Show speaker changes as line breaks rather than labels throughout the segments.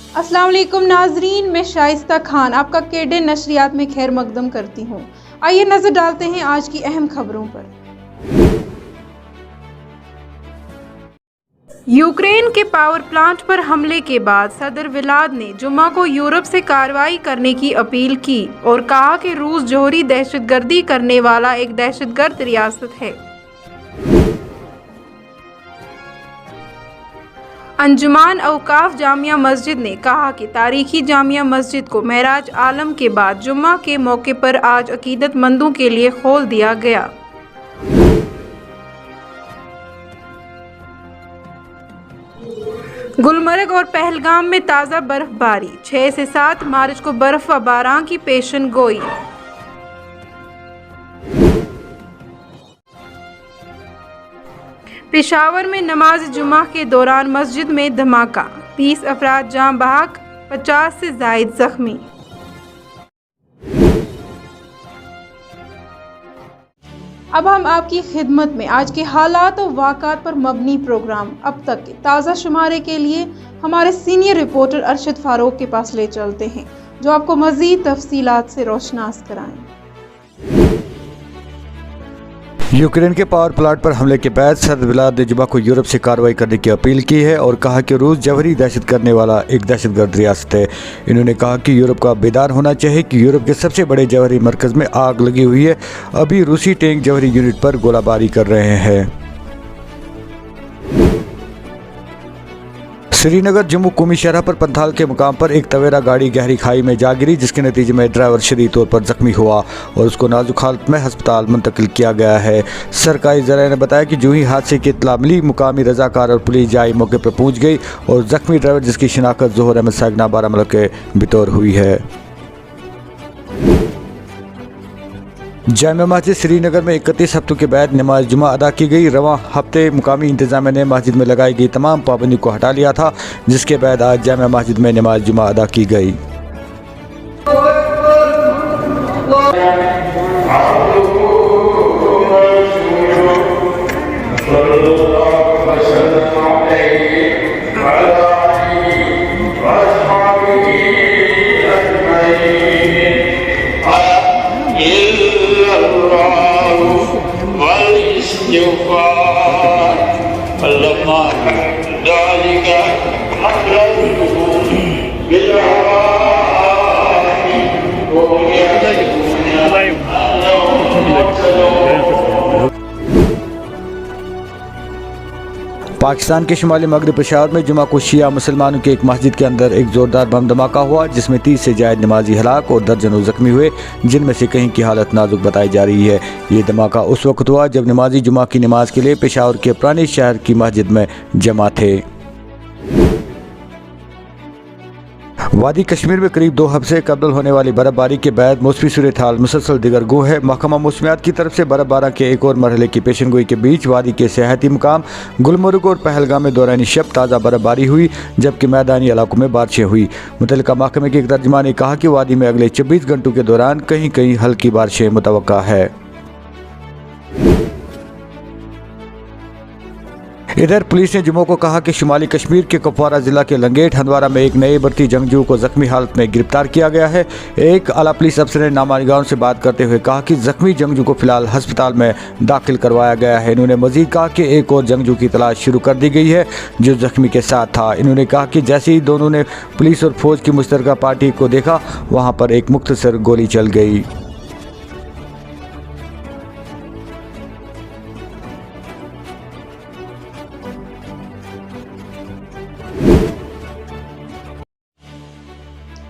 अस्सलाम वालेकुम नाजरीन, मैं शाइस्ता खान आपका केडे नशरियात में खैर मकदम करती हूँ। आइए नजर डालते हैं आज की अहम खबरों पर। यूक्रेन के पावर प्लांट पर हमले के बाद सदर व्लाद ने जुम्मा को यूरोप से कार्रवाई करने की अपील की और कहा कि रूस जौहरी दहशतगर्दी करने वाला एक दहशतगर्द रियासत है। अंजुमान औकाफ जामिया मस्जिद ने कहा कि तारीखी जामिया मस्जिद को मेराज आलम के बाद जुम्मा के मौके पर आज अकीदतमंदों के लिए खोल दिया गया। गुलमर्ग और पहलगाम में ताज़ा बर्फबारी, 6 से 7 मार्च को बर्फ व बारां की पेशन गोई। पेशावर में नमाज जुमा के दौरान मस्जिद में धमाका, 30 अफराद जान बहक, 50 से ज़ायद जख्मी। अब हम आपकी खिदमत में आज के हालात और वाक़ात पर मबनी प्रोग्राम अब तक के ताज़ा शुमारे के लिए हमारे सीनियर रिपोर्टर अरशद फारूक के पास ले चलते हैं, जो आपको मज़ीद तफसीलात से रोशनास कराएं।
यूक्रेन के पावर प्लांट पर हमले के बाद सदर व्लाद ने जुमा को यूरोप से कार्रवाई करने की अपील की है और कहा कि रूस जौहरी दहशत करने वाला एक दहशतगर्द रियासत है। इन्होंने कहा कि यूरोप का बेदार होना चाहिए कि यूरोप के सबसे बड़े जौहरी मरकज़ में आग लगी हुई है। अभी रूसी टैंक जौहरी यूनिट पर गोलाबारी कर रहे हैं। श्रीनगर जम्मू कौमी शहर पर पंथाल के मुकाम पर एक तवेरा गाड़ी गहरी खाई में जा गिरी, जिसके नतीजे में ड्राइवर शदीद तौर पर जख्मी हुआ और उसको नाजुक हालत में अस्पताल मुंतकिल किया गया है। सरकारी ज़राए ने बताया कि जो ही हादसे की इत्तला मिली, मुकामी रजाकार और पुलिस जाई मौके पर पहुंच गई और जख्मी ड्राइवर, जिसकी शिनाख्त ज़ोहर अहमद सागना बारामूला के बतौर हुई है। जामिया मस्जिद श्रीनगर में 31 हफ्तों के बाद नमाज जुमा अदा की गई। रवां हफ्ते मुकामी इंतजामिया ने मस्जिद में लगाई गई तमाम पाबंदी को हटा लिया था, जिसके बाद आज जामिया मस्जिद में नमाज जुमा अदा की गई। पाकिस्तान के शुमाली मगरब पेशावर में जुमा को शिया मुसलमानों की एक मस्जिद के अंदर एक ज़ोरदार बम धमाका हुआ, जिसमें 30 से ज़ायद नमाजी हलाक और दर्जनों जख्मी हुए, जिनमें से कहीं की हालत नाजुक बताई जा रही है। ये धमाका उस वक्त हुआ जब नमाजी जुमा की नमाज के लिए पेशावर के पुराने शहर की मस्जिद में जमा थे। वादी कश्मीर में करीब 2 हफ्ते कबल होने वाली बर्फबारी के बाद मौसमी सूरत हाल मुसलसल दिगरगो है। महकमा मौसमियात की तरफ से बर्फबारी के एक और मरहले की पेशनगोई के बीच वादी के सियाहती मुकाम गुलमर्ग और पहलगाम में दौरानी शब ताज़ा बर्फबारी हुई, जबकि मैदानी इलाकों में बारिशें हुई। मुतल्लिका महकमे के एक तर्जुमान ने कहा कि वादी में अगले 24 घंटों के दौरान कहीं कहीं हल्की बारिशें मुतवक्का है। इधर पुलिस ने जुम्मो को कहा कि शुमाली कश्मीर के कुपवारा ज़िला के लंगेट हंदवारा में एक नए भर्ती जंगजू को जख्मी हालत में गिरफ्तार किया गया है। एक आला पुलिस अफसर ने नामानिगाहों से बात करते हुए कहा कि जख्मी जंगजू को फिलहाल अस्पताल में दाखिल करवाया गया है। इन्होंने मजीद कहा कि एक और जंगजू की तलाश शुरू कर दी गई है जो जख्मी के साथ था। इन्होंने कहा कि जैसे ही दोनों ने पुलिस और फौज की मुश्तरका पार्टी को देखा, वहाँ पर एक मुख्तसर गोली चल गई।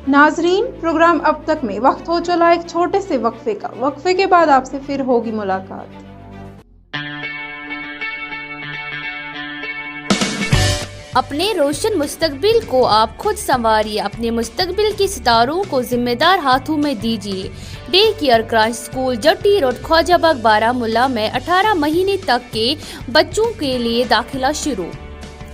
नाजरीन, प्रोग्राम अब तक में वक्त हो चला एक छोटे से वक्फे का। वक्फे के बाद आपसे फिर होगी मुलाकात।
अपने रोशन मुस्तकबिल को आप खुद संवारिए। अपने मुस्तकबिल के सितारों को जिम्मेदार हाथों में दीजिए। Day care crunch school Jatti road Khwajabagh Baramulla में 18 महीने तक के बच्चों के लिए दाखिला शुरू।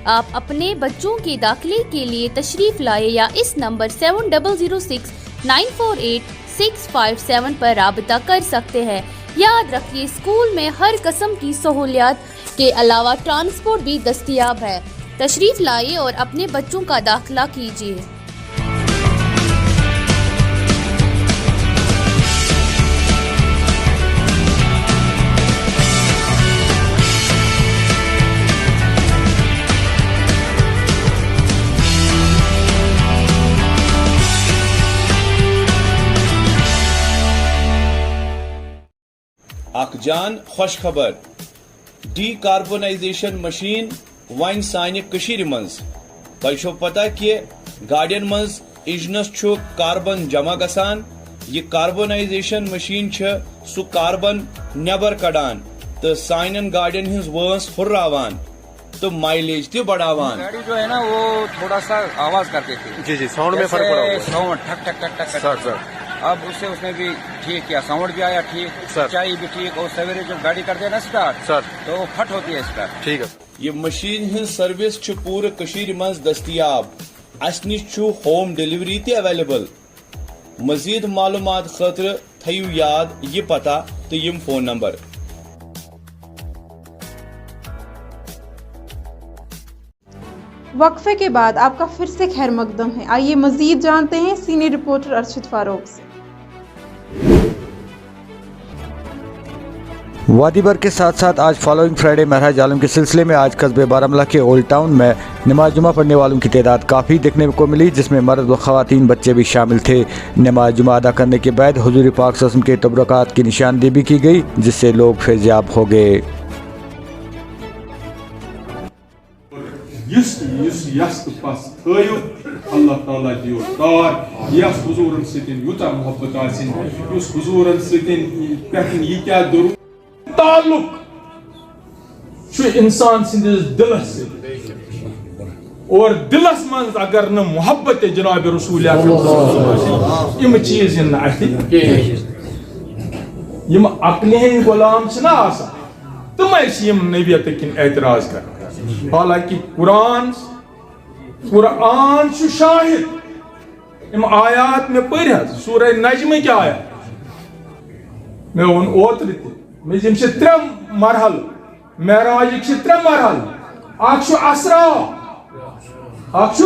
आप अपने बच्चों के दाखिले के लिए तशरीफ लाए या इस नंबर 7006948657 पर राबता कर सकते हैं। याद रखिए, स्कूल में हर किस्म की सहूलियात के अलावा ट्रांसपोर्ट भी दस्तयाब है। तशरीफ लाइए और अपने बच्चों का दाखिला कीजिए।
اخ جان خوش خبر ڈی کاربونائزیشن مشین ون سانہ کشیر منز تۄہہِ چھو پتہ کہ گاڑین منز انجنس چھُ کاربن جمع گژھان یہ کاربونائزیشن مشین چھ سُہ کاربن نیبر کڑان تو سانین گاڑین ہنز وٲنٛس ہُرراوان تو مائلیج تہ بڑھاوان.
گاڑی جو ہے نا وہ تھوڑا سا آواز کرتے تھے.
جی جی ساؤنڈ میں فرق پڑا ہوگا.
ساؤنڈ ٹھک ٹھک ٹھک ٹھک
سر سر
اب اس نے بھی ٹھیک کیا, ساؤنڈ بھی آیا ٹھیک, اونچائی بھی ٹھیک, اور سویرے جب گاڑی کرتے ہیں نا اسٹارٹ
سر
تو وہ پھٹ ہوتی ہے اسٹارٹ.
ٹھیک ہے.
یہ مشین ہنز سروس چھ پورٕ کشیر منز دستیاب. اس نش چھ ہوم ڈلیوری تہ اویلیبل. مزید معلومات خاطر تھیو یاد یہ پتہ تو یم فون نمبر.
وقفے کے بعد آپ کا پھر سے خیر مقدم ہے. آئیے مزید جانتے ہیں سینئر رپورٹر ارشد فاروق سے.
وادی بر کے ساتھ ساتھ آج فالوئنگ فرائیڈے مہراج عالم کے سلسلے میں آج قصبے بارہمولہ کے اولڈ ٹاؤن میں نماز جمعہ پڑھنے والوں کی تعداد کافی دیکھنے کو ملی, جس میں مرد و خواتین بچے بھی شامل تھے. نماز جمعہ ادا کرنے کے بعد حضور پاک صلی اللہ علیہ وسلم کے تبرکات کی نشاندہی بھی کی گئی, جس سے لوگ فیضیاب ہو گئے.
یس پس تھو اللہ تعالیٰ دیو تار یس حضورن ستن یوتہ محبت آسن اس حضورن ستن پہ یہ کیا درود تعلق انسان سندس دلس اور دلس من اگر نہ محبت جناب رسول یم چیز یم عقل ہند غلام تم نبیت کن اعتراض کر. حالانکہ قرآن شاہد ام آیات میں پڑھ سورہ نجم کیا آیا میں ون اوتر تم سے ترے مرحل معراج سے ترے مرحل. اخ اسرا اخ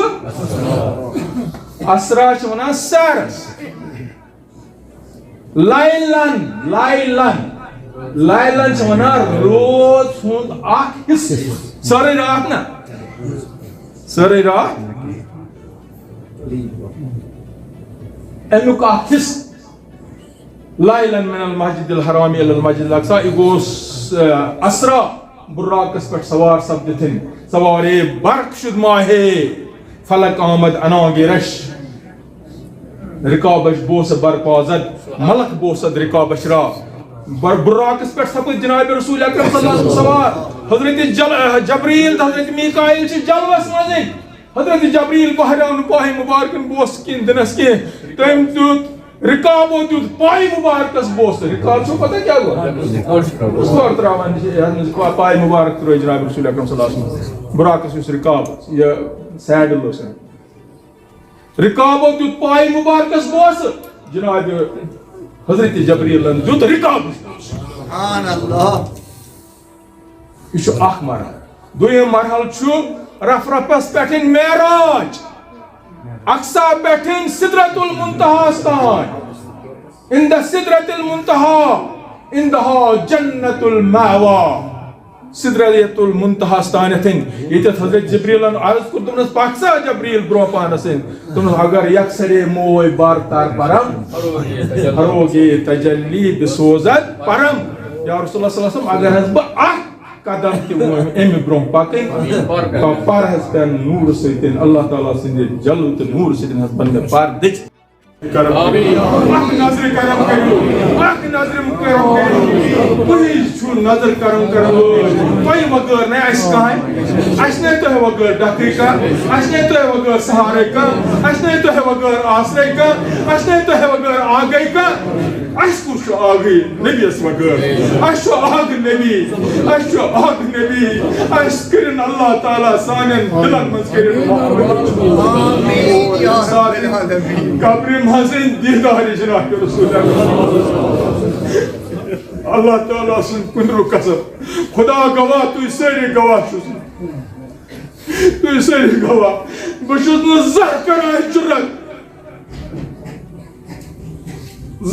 اسرا ونان سیرس لائلن لائلن لائلن ونان روز ہند اخ حصہ سارے رات نا سارے رات امیک اخ حصہ لائلن من المسجد الحرام الى المسجد الاقصى یہ گوس اسرا براقس پہ سوار سپدتن سوارے برق شد ماہے فلک آمد اناگے رش رکابش بوس برپازد ملک بوسد رکابش را براقس پہ سپد جناب رسول اکرم صلی اللہ علیہ وسلم سوار. حضرت جبریل حضرت میکائیل سے جلوس مزن حضرت جبریل بہران پاہ مبارکن بوس کن دنس کی تم دیت رکابو دیت پاہ مبارکس بوس. رکاب چھو پتہ کیا گو اس طور تراوان پاہ مبارک تروی جناب رسول اکرم صلی اللہ علیہ وسلم براقس اس رکاب یہ سیڈل اس رکابو دیت پاہ مبارکس بوس جناب حضرت جبریل دیت رکاب. سبحان اللہ. یہ اخ مرحل. دویم مرحل چھو رف رفس پٹھن معراج اقصا پٹھن سدرۃ المنتہا تان عند سدرۃ المنتہا عندها جنت المأوى. سدرۃ المنتہا تانتھن یہ حضرت جبریل عرض کر تمس پاکسا جبریل برو پانسن تم اگر یکسرے موئی بار تار پرم ہروگے تجلی بسوزت پرم. یا رسول اللہ صلی اللہ علیہ وسلم اگر ہز بہ قدم تم ام برو پکن پار ہز پہ نور ستن اللہ تعالیٰ سند جلو تو نور ستن ہز بند پار دکھ. اخ نظر کرم کرو اخ نظر کرم کرو کوئی چھو نظر کرم کرو کوئی وغیر نہیں اس کہیں اس نے تو ہے وغیر ڈاکری کا اس نے تو ہے وغیر سہارے کا اس نے تو ہے وغیر آسرے کا اس نے تو ہے وغیر آگئی کا اس کو شو آگئی نبی اس وغیر اس شو آگ نبی اس شو آگ نبی اس کرن اللہ تعالیٰ سانن دلن مز کرن قبر محسن دیداری جناب رسول اللہ تعالیٰ سن کنرو قسم خدا گواہ تو ساری گواہ تو ساری گواہ بشت نزہ کرائے جرت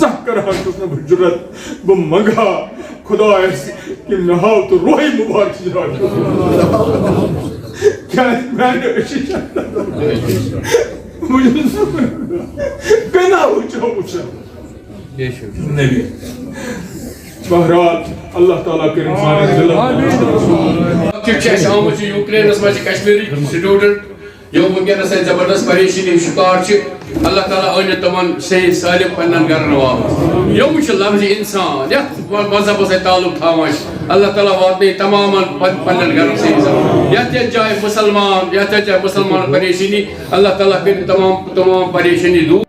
زہ کرائے جرت بمگا خدا ایسی کہ نہاو تو روحی مبارک جناب کیا میں نے اشی چاہتا مجھے کنا اچھا اچھا نبی بہرحال اللہ تعالیٰ کریم سانٮ۪ن دلن
آمت یوکرینس مجھ کشمیری سٹوڈنٹ یم ونکس زبردست پریشانی شکار اللہ تعالیٰ ان تمن صحیح سالم پنن گرن واپس یم لفظ انسان یت مذہب ستھ تعلق تھاوان اللہ تعالیٰ واتن تمام پنن گرن صحیح یت جائے مسلمان پریشانی اللہ تعالیٰ کر تمام پریشانی دور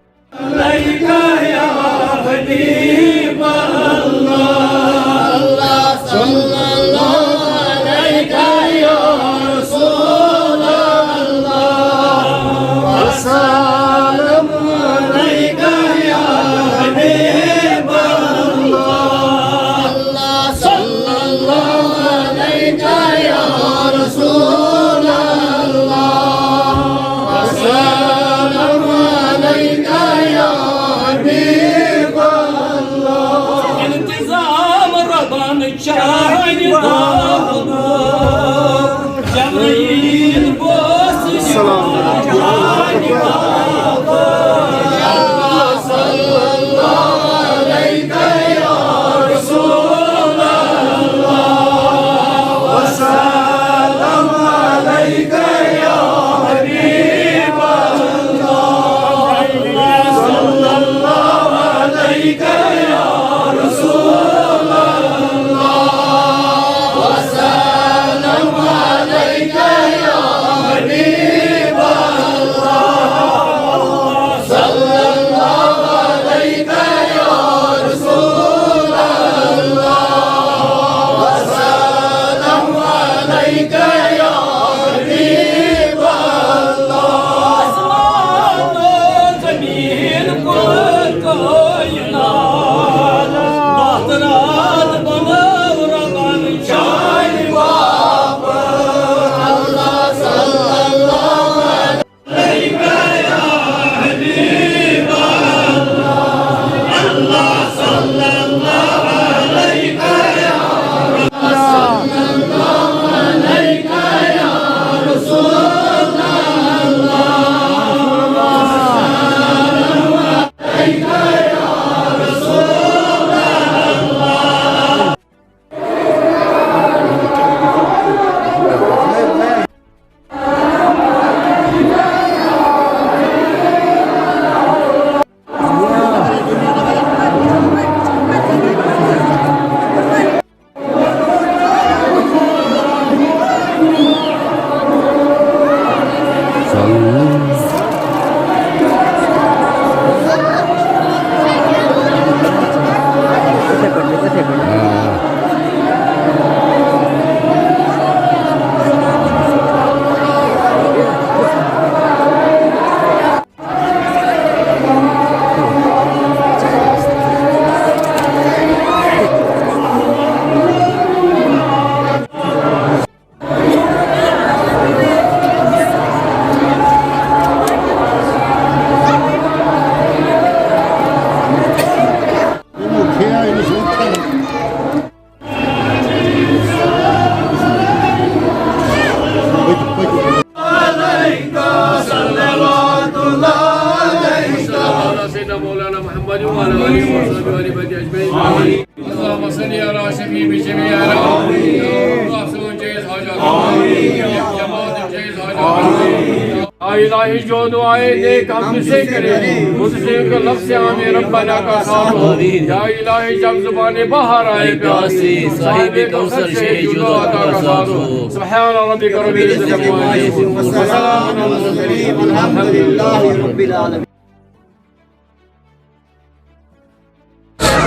الہی جو دعائیں نیک ہم سے کرے مجھ سے لفظ آمین ربنا کا ساتھ یا الہی جب زبان باہر آئے پیاسی صاحب کوثر سے جلو عطا کا ساتھ سبحان ربک رب العزت عما یصفون وسلام علی المرسلین والحمد للہ رب العالمین.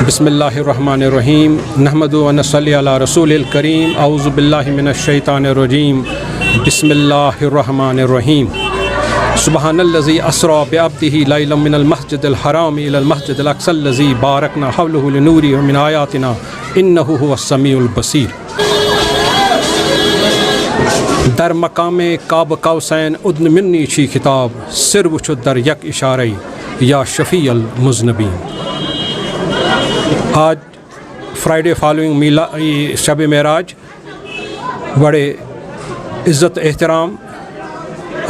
بسم اللہ الرحمن الرحیم نحمد و نصلی علی رسول الکریم اعوذ باللہ من الشیطان الرجیم بسم اللہ الرحمن الرحیم سبحان الذی اسری بعبدہ لیلا من المسجد الحرام الی المسجد الاقصی الذی بارکنا حولہ لنوری من آیاتنا انہ هو السمیع البصیر. در مقام کعب قوسین ادن منی چھی خطاب سر وچھو در یک اشارہ یا شفیع المذنبین. آج فرائیڈے فالوئنگ شب معراج بڑے عزت احترام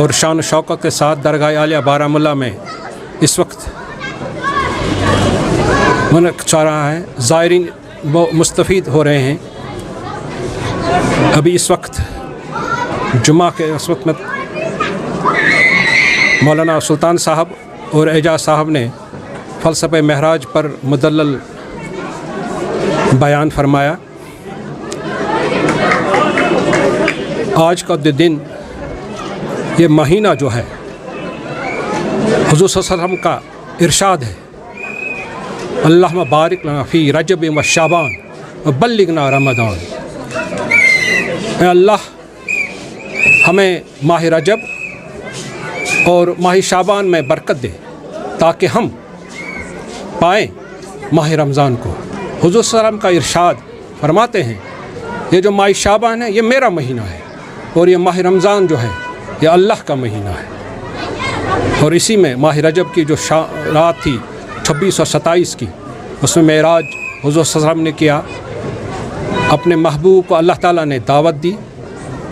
اور شان و شوکت کے ساتھ درگاہ عالیہ بارہمولہ میں اس وقت منعقد چل رہا ہے. زائرین वो मुस्तफ़ीद हो रहे हैं। अभी इस वक्त जुमा के इस वक्त में मौलाना सुल्तान साहब और एजाज साहब ने फ़लसफ़े महराज पर मुदल्लल बयान फरमाया। आज का दिन, ये महीना जो है, हुज़ूर सल्लल्लाहु अलैहि वसल्लम का इरशाद है, अल्लाहुम्मा बारिक लना फ़ी रजब व शाबान व बल्लिगना रमज़ान। अल्लाह हमें माह रजब और माह शाबान में बरकत दे ताकि हम पाएँ माह रमज़ान को। हुज़ूर सल्लल्लाहु अलैहि वसल्लम का इरशाद फरमाते हैं, ये जो माह शाबान है ये मेरा महीना है, और ये माह रमज़ान जो है ये अल्लाह का महीना है। और इसी में माह रजब की जो रात थी 26 और 27 की, उसमें मेराज हुज़ूर सल्लल्लाहु अलैहि वसल्लम ने किया, अपने महबूब को अल्लाह ताला ने दावत दी।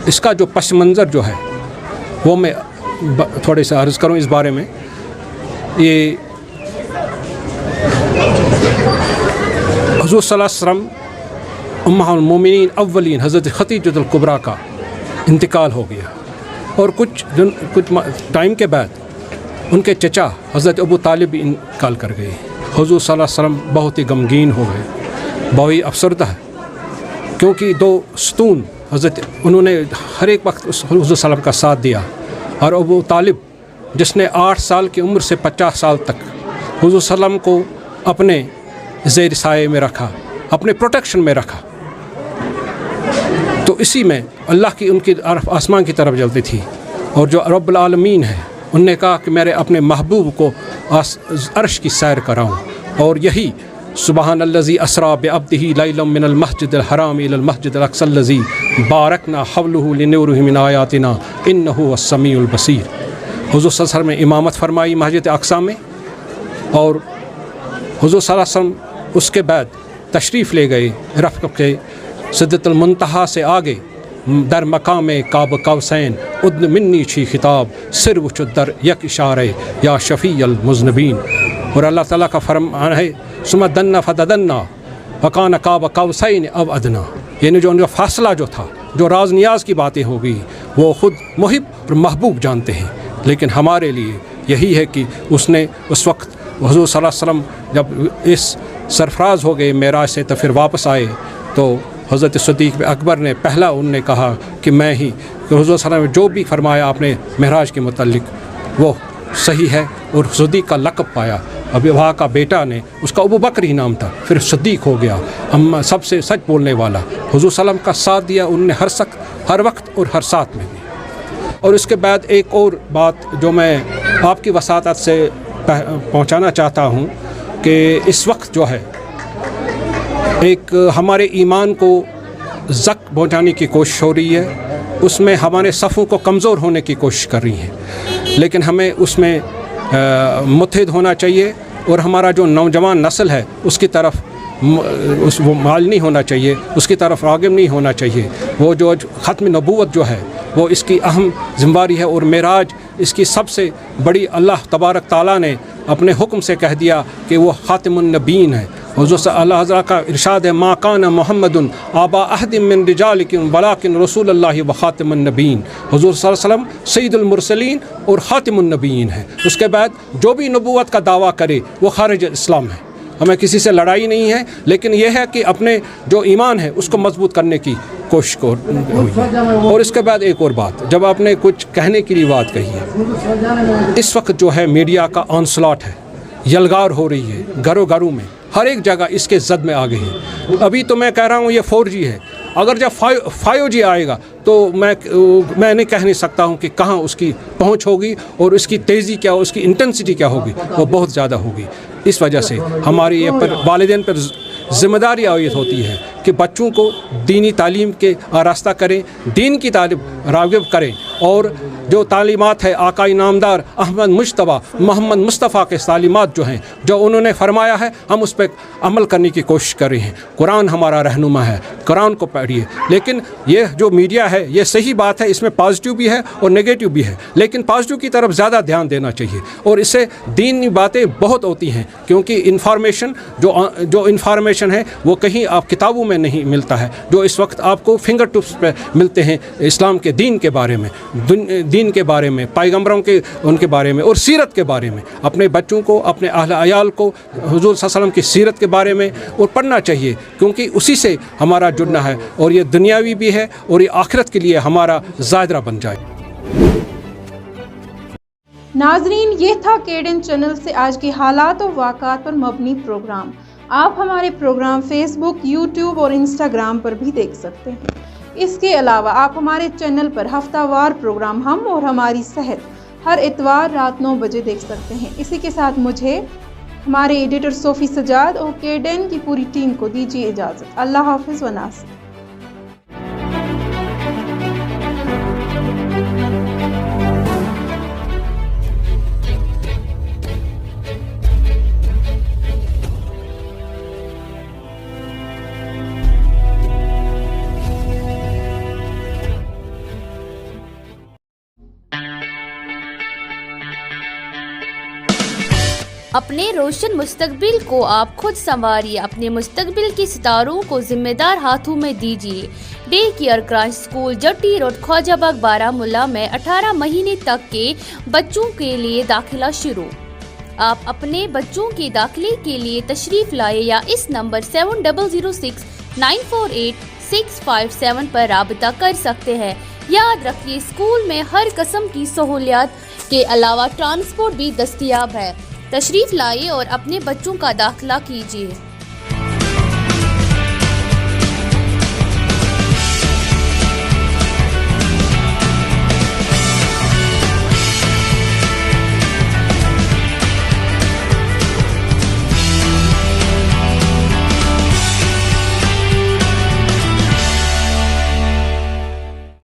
इसका जो पस मंज़र जो है वो मैं थोड़े से अर्ज़ करूँ इस बारे में। ये हुज़ूर सल्लल्लाहु अलैहि वसल्लम उम्मुल मोमिनीन अव्वलीन हज़रत खदीजतुल कुबरा का इंतकाल हो गया, और कुछ टाइम के बाद उनके चचा हज़रत अबू तालिब भी इंतकाल कर गए। हुज़ूर सल्लल्लाहु अलैहि वसल्लम बहुत ही गमगीन हो गए, बहुत ही अफसरदा है, क्योंकि दो सतून हज़रत उन्होंने हर एक वक्त हुज़ूर सल्लल्लाहु अलैहि वसल्लम का साथ दिया। और अबू तालिब जिसने 8 साल की उम्र से 50 साल तक हुज़ूर सल्लल्लाहु अलैहि वसल्लम को अपने ज़ेर साए में रखा, अपने प्रोटेक्शन में रखा, तो इसी में अल्लाह की उनकी आसमान की तरफ जलती थी। और जो रब्बुल आलमीन है, उनने कहा कि मेरे अपने महबूब को अर्श की सैर कराऊँ, और यही सुबहानल्लज़ी अस्रा बिअब्दिही लैलन मिनल मस्जिदिल हराम इलल मस्जिदिल अक़सल्लज़ी बारकना हवलुहु लिनुरिहि मिन आयातिना इन्नहु वस्समीउल बसीर। हुज़ूर सल्लल्लाहु अलैहि वसल्लम ने इमामत फरमाई मस्जिद अक़सा में, और हुज़ूर सल्लल्लाहु अलैहि वसल्लम उसके बाद तशरीफ़ ले गए रफ़ के सिदरतुल मुंतहा से आगे दर मकाम काब कौसैन उद्न मिन्नी छी खिताब सिर वुचुद्दर यक इशारे या शफ़ी अल मुज़नबीन। और अल्लाह ताला का फरमान है, सुमा दन्ना फदन्ना वकान काब कौसैन अब अदना, यानी जो उनका फ़ासला जो था, जो राज नियाज की बातें होगी, वो ख़ुद मुहिब और महबूब जानते हैं। लेकिन हमारे लिए यही है कि उसने उस वक्त हुज़ूर सल्लल्लाहु अलैहि वसल्लम जब इस सरफराज हो गए मेराज से, तो फिर वापस आए, तो हज़रत सिद्दीक़ अकबर ने पहला उनने कहा कि मैं ही, कि हुज़ूर सल्लल्लाहु अलैहि वसल्लम जो भी फरमाया आपने महराज के मुतल्लिक वो सही है, और सिद्दीक़ का लक़ब पाया। अभी वहाँ का बेटा ने, उसका अबू बकर ही नाम था, फिर सिद्दीक़ हो गया, अम्मा सबसे सच बोलने वाला। हुज़ूर सल्लल्लाहु अलैहि वसल्लम का साथ दिया उन्होंने हर वक्त और हर साथ में भी। और इसके बाद एक और बात जो मैं आपकी वसातत से पहुँचाना चाहता हूँ कि इस वक्त जो है एक हमारे ईमान को ज़क पहुँचाने की कोशिश हो रही है, उसमें हमारे सफ़ों को कमज़ोर होने की कोशिश कर रही हैं। लेकिन हमें उसमें मुत्तहिद होना चाहिए, और हमारा जो नौजवान नस्ल है उसकी तरफ वो माल नहीं होना चाहिए, उसकी तरफ राग़िब नहीं होना चाहिए। वो जो ख़त्म नबूवत जो है वो इसकी अहम ज़िम्मेदारी है, और मेराज इसकी सबसे बड़ी अल्लाह तबारक ताला ने अपने हुक्म से कह दिया कि वो ख़ातिमुन नबीन है। हुज़ूर अल्लाह हज़रा का इरशाद है, मा कान मोहम्मदुन आबा अहदिम मिन रिजालिकुम वलाकिन रसूलुल्लाहि व ख़ातिमुन नबीन। हुज़ूर सल्लल्लाहु अलैहि वसल्लम सय्यिदुल मुरसलीन और ख़ातिमुन नबीन है। उसके बाद जो भी नबूवत का दावा करे वो खारिज इस्लाम है। हमें किसी से लड़ाई नहीं है, लेकिन यह है कि अपने जो ईमान है उसको मजबूत करने की कोशिश को हुई है। और इसके बाद एक और बात, जब आपने कुछ कहने के लिए बात कही है, इस वक्त जो है मीडिया का ऑनस्लॉट है, यलगार हो रही है घरों घरों में, हर एक जगह इसके जद में आ गए हैं। अभी तो मैं कह रहा हूँ ये 4G है, अगर जब 5G आएगा तो मैं नहीं कह नहीं सकता हूँ कि कहाँ उसकी पहुँच होगी, और उसकी तेज़ी क्या, उसकी इंटेंसिटी क्या होगी, वो बहुत ज़्यादा होगी। इस वजह से हमारी ये पर वालिदैन पर ज़िम्मेदारी आयत होती है कि बच्चों को दीनी तालीम के आरास्ता करें, दीन की तालीम राग़िब करें और जो तालीमात है आका इनामदार अहमद मुश्तबा मोहम्मद मुस्तफ़ा के तालीमात जो हैं, जो उन्होंने फरमाया है, हम उस पर अमल करने की कोशिश कर रहे हैं। कुरान हमारा रहनुमा है, कुरान को पढ़िए। लेकिन ये जो मीडिया है ये सही बात है, इसमें पॉजिटिव भी है और नेगेटिव भी है, लेकिन पॉजिटिव की तरफ ज़्यादा ध्यान देना चाहिए और इससे दीनी बातें बहुत होती हैं, क्योंकि इन्फॉर्मेशन जो इन्फॉर्मेशन है वो कहीं आप किताबों में नहीं मिलता है, जो इस वक्त आपको फिंगर टिप्स पे मिलते हैं इस्लाम के दीन के बारे में, दीन के बारे में, पैगम्बरों के उनके बारे में और सीरत के बारे में। अपने बच्चों को, अपने अहल अयाल को हुज़ूर सल्लल्लाहु अलैहि वसल्लम की सीरत के बारे में और पढ़ना चाहिए, क्योंकि उसी से हमारा जुड़ना है और ये दुनियावी भी है और ये आखिरत के लिए हमारा ज़ायरा बन जाए।
नाजरीन, ये था केडेन चैनल से आज के हालात और वाक़ात पर मबनी प्रोग्राम। आप हमारे प्रोग्राम फेसबुक, यूट्यूब और इंस्टाग्राम पर भी देख सकते हैं। इसके अलावा आप हमारे चैनल पर हफ्तावार प्रोग्राम हम और हमारी सेहत हर इतवार रात 9 बजे देख सकते हैं। इसी के साथ मुझे, हमारे एडिटर सोफ़ी सजाद और केडेन की पूरी टीम को दीजिए इजाज़त। अल्लाह हाफ़िज़ व नासिर।
अपने रोशन मुस्तकबिल को आप खुद संवारिए, अपने मुस्तकबिल के सितारों को जिम्मेदार हाथों में दीजिए। Day care crunch school Jatti road Khwajabagh Baramulla में 18 महीने तक के बच्चों के लिए दाखिला शुरू। आप अपने बच्चों के दाखिले के लिए तशरीफ लाए या इस नंबर 7006948657 पर राबता कर सकते हैं। याद रखिए, स्कूल में हर किस्म की सहूलियात के अलावा ट्रांसपोर्ट भी दस्तयाब है। तशरीफ लाइए और अपने बच्चों का दाखिला कीजिए।